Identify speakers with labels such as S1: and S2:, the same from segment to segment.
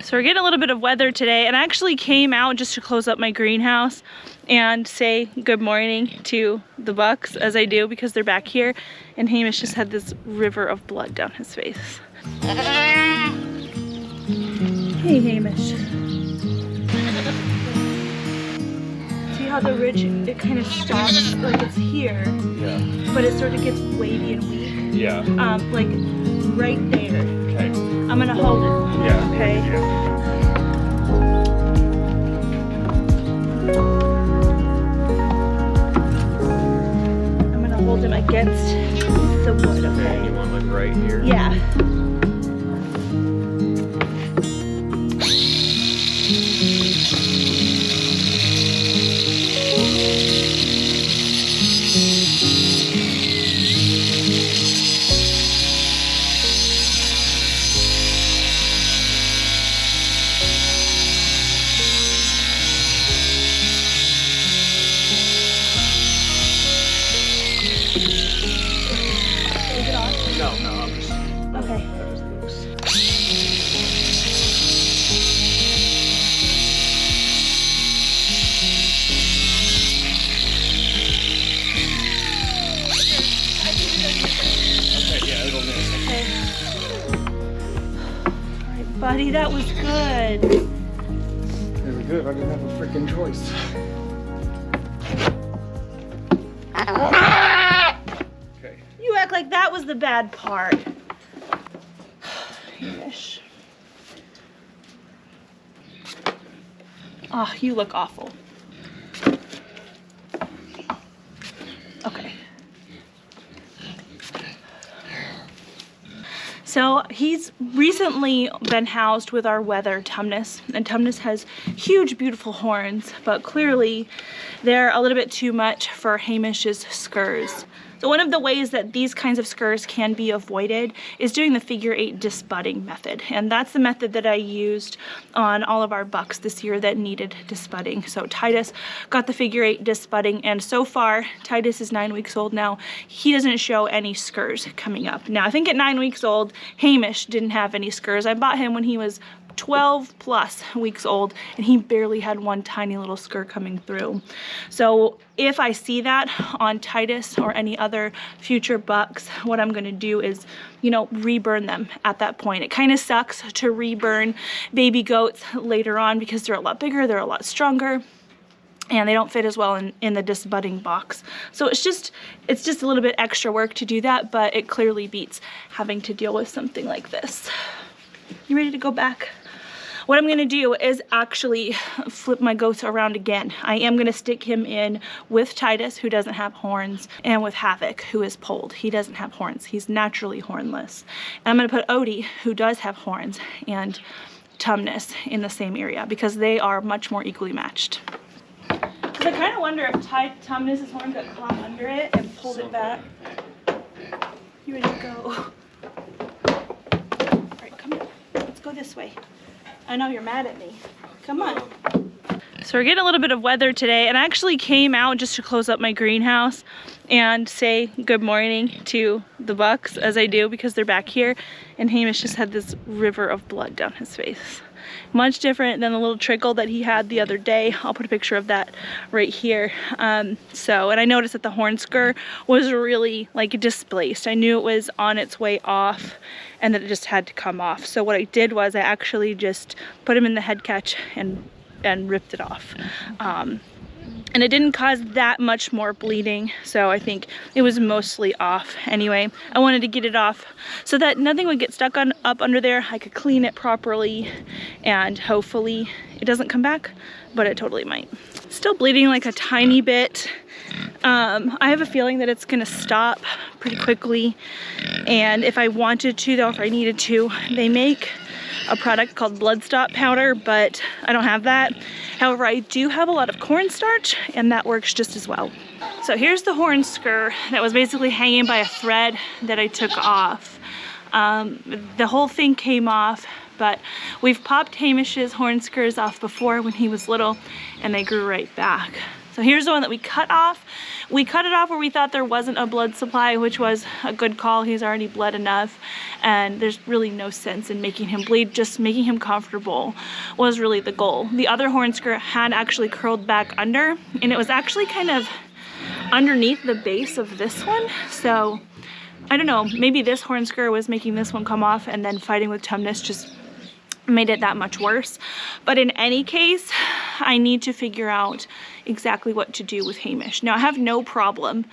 S1: So we're getting a little bit of weather today, and I actually came out just to close up my greenhouse and say good morning to the bucks, as I do because they're back here, and Hamish just had this river of blood down his face. Hey Hamish. See how the ridge, it kind of stops, like it's here,
S2: yeah,
S1: but it sort of gets wavy and weak.
S2: Yeah.
S1: Like right there.
S2: Okay.
S1: I'm gonna hold it.
S2: Yeah.
S1: Okay.
S2: Yeah.
S1: I'm gonna hold him against the wood, okay?
S2: You want like right here?
S1: Yeah.
S2: No, I'm just.
S1: Okay.
S2: That is loose. Okay, yeah, it'll miss.
S1: Okay. Alright, buddy, that was good.
S2: Very good. I didn't have a freaking choice. Okay.
S1: You act like that was the bad part. Hamish. Oh, you look awful. Okay. So he's recently been housed with our Wether Tumnus, and Tumnus has huge, beautiful horns, but clearly they're a little bit too much for Hamish's Scurs. So one of the ways that these kinds of Scurs can be avoided is doing the figure-8 disbudding method, and that's the method that I used on all of our bucks this year that needed disbudding. So Titus got the figure-8 disbudding, and so far Titus is 9 weeks old now. He doesn't show any Scurs coming up. Now I think at 9 weeks old Hamish didn't have any Scurs. I bought him when he was 12 plus weeks old, and he barely had one tiny little scur coming through. So if I see that on Titus or any other future bucks, what I'm going to do is, you know, reburn them at that point. It kind of sucks to reburn baby goats later on because they're a lot bigger, they're a lot stronger, and they don't fit as well in the disbudding box. So it's just a little bit extra work to do that, but it clearly beats having to deal with something like this. You ready to go back? What I'm gonna do is actually flip my goats around again. I am gonna stick him in with Titus, who doesn't have horns, and with Havoc, who is polled. He doesn't have horns, he's naturally hornless. And I'm gonna put Odie, who does have horns, and Tumnus in the same area because they are much more equally matched. Because I kind of wonder if Tumnus's horn got caught under it and pulled it back. You ready to go? All right, come on, let's go this way. I know you're mad at me. Come on. So we're getting a little bit of weather today, and I actually came out just to close up my greenhouse and say good morning to the bucks, as I do because they're back here, and Hamish just had this river of blood down his face. Much different than the little trickle that he had the other day. I'll put a picture of that right here. And I noticed that the horn scur was really like displaced. I knew it was on its way off and that it just had to come off. So what I did was I actually just put him in the head catch and ripped it off. And it didn't cause that much more bleeding, so I think it was mostly off. Anyway, I wanted to get it off so that nothing would get stuck up under there. I could clean it properly, and hopefully it doesn't come back, but it totally might. Still bleeding like a tiny bit. I have a feeling that it's gonna stop pretty quickly, and if I wanted to, though, if I needed to, they make a product called blood stop powder, but I don't have that. However, I do have a lot of cornstarch, and that works just as well. So here's the horn scur that was basically hanging by a thread that I took off. The whole thing came off, but we've popped Hamish's horn scurs off before when he was little, and they grew right back. So here's the one that we cut off. We cut it off where we thought there wasn't a blood supply, which was a good call. He's already bled enough, and there's really no sense in making him bleed. Just making him comfortable was really the goal. The other horn scur had actually curled back under, and it was actually kind of underneath the base of this one. So I don't know, maybe this horn scur was making this one come off, and then fighting with tumnus just made it that much worse. But in any case, I need to figure out exactly what to do with Hamish. Now, I have no problem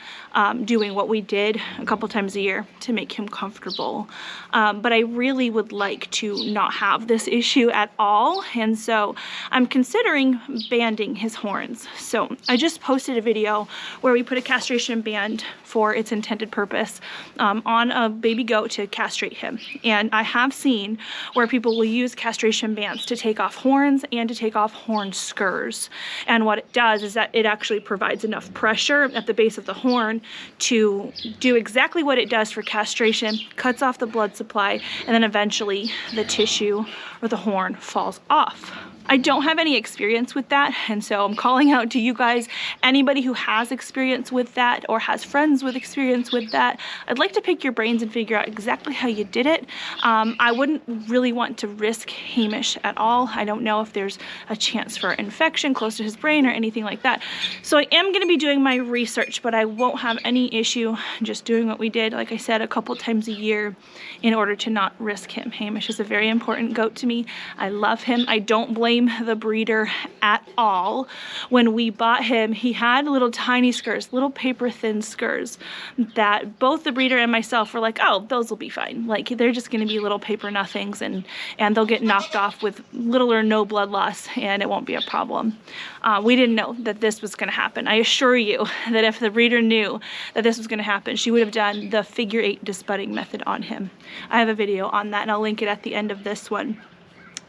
S1: doing what we did a couple times a year to make him comfortable, but I really would like to not have this issue at all, and so I'm considering banding his horns. So I just posted a video where we put a castration band for its intended purpose on a baby goat to castrate him, and I have seen where people will use castration bands to take off horns and to take off horn scurs, and what it does is that it actually provides enough pressure at the base of the horn to do exactly what it does for castration, cuts off the blood supply, and then eventually the tissue or the horn falls off. I don't have any experience with that, and so I'm calling out to you guys, anybody who has experience with that or has friends with experience with that. I'd like to pick your brains and figure out exactly how you did it. I wouldn't really want to risk Hamish at all. I don't know if there's a chance for infection close to his brain or anything like that. So I am going to be doing my research, but I won't have any issue just doing what we did, like I said, a couple times a year in order to not risk him. Hamish is a very important goat to me. I love him. I don't blame the breeder at all. When we bought him, he had little tiny scurs, little paper thin scurs that both the breeder and myself were like, oh, those will be fine. Like, they're just going to be little paper nothings, and they'll get knocked off with little or no blood loss, and it won't be a problem. We didn't know that this was going to happen. I assure you that if the breeder knew that this was going to happen, she would have done the figure 8 disbudding method on him. I have a video on that, and I'll link it at the end of this one.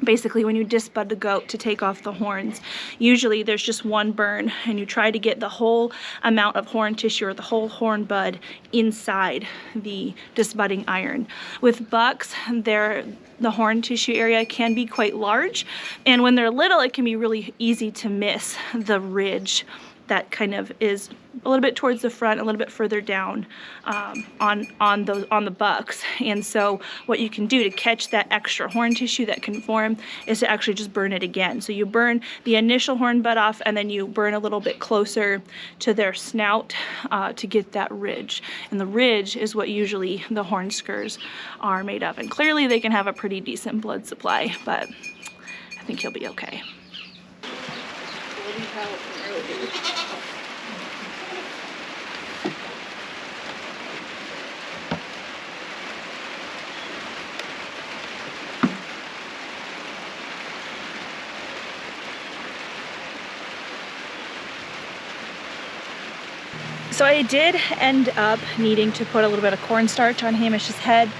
S1: Basically, when you disbud the goat to take off the horns, usually there's just one burn, and you try to get the whole amount of horn tissue or the whole horn bud inside the disbudding iron. With bucks, the horn tissue area can be quite large, and when they're little, it can be really easy to miss the ridge that kind of is a little bit towards the front, a little bit further down on the bucks. And so what you can do to catch that extra horn tissue that can form is to actually just burn it again. So you burn the initial horn bud off, and then you burn a little bit closer to their snout to get that ridge. And the ridge is what usually the horn scurs are made of. And clearly they can have a pretty decent blood supply, but I think he'll be okay. So I did end up needing to put a little bit of cornstarch on Hamish's head.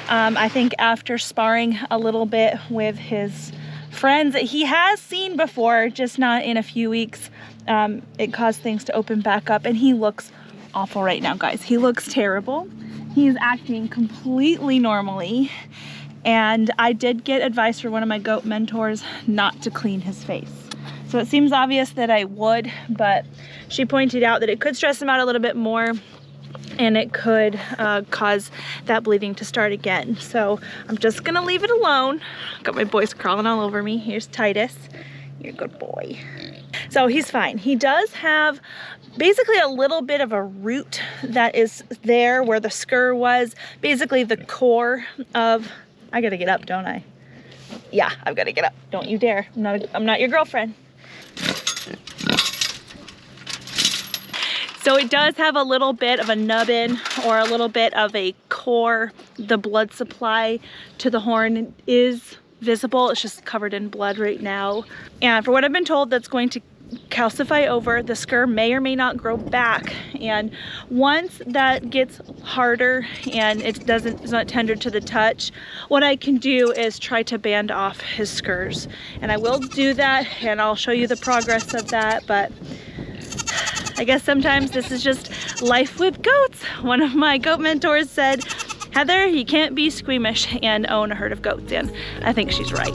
S1: I think after sparring a little bit with his friends that he has seen before, just not in a few weeks, it caused things to open back up, and he looks awful right now, guys. He looks terrible. He's acting completely normally, and I did get advice from one of my goat mentors not to clean his face. So it seems obvious that I would, but she pointed out that it could stress him out a little bit more, and it could cause that bleeding to start again. So I'm just gonna leave it alone. Got my boys crawling all over me. Here's Titus. You're a good boy. So he's fine. He does have basically a little bit of a root that is there where the scur was. Basically the core of, I gotta get up, don't I? Yeah, I've gotta get up. Don't you dare. I'm not your girlfriend. So it does have a little bit of a nubbin or a little bit of a core. The blood supply to the horn is visible. It's just covered in blood right now. And for what I've been told, that's going to calcify over. The scur may or may not grow back. And once that gets harder and it's not tender to the touch, what I can do is try to band off his scurs. And I will do that, and I'll show you the progress of that. But I guess sometimes this is just life with goats. One of my goat mentors said, Heather, you can't be squeamish and own a herd of goats, and I think she's right.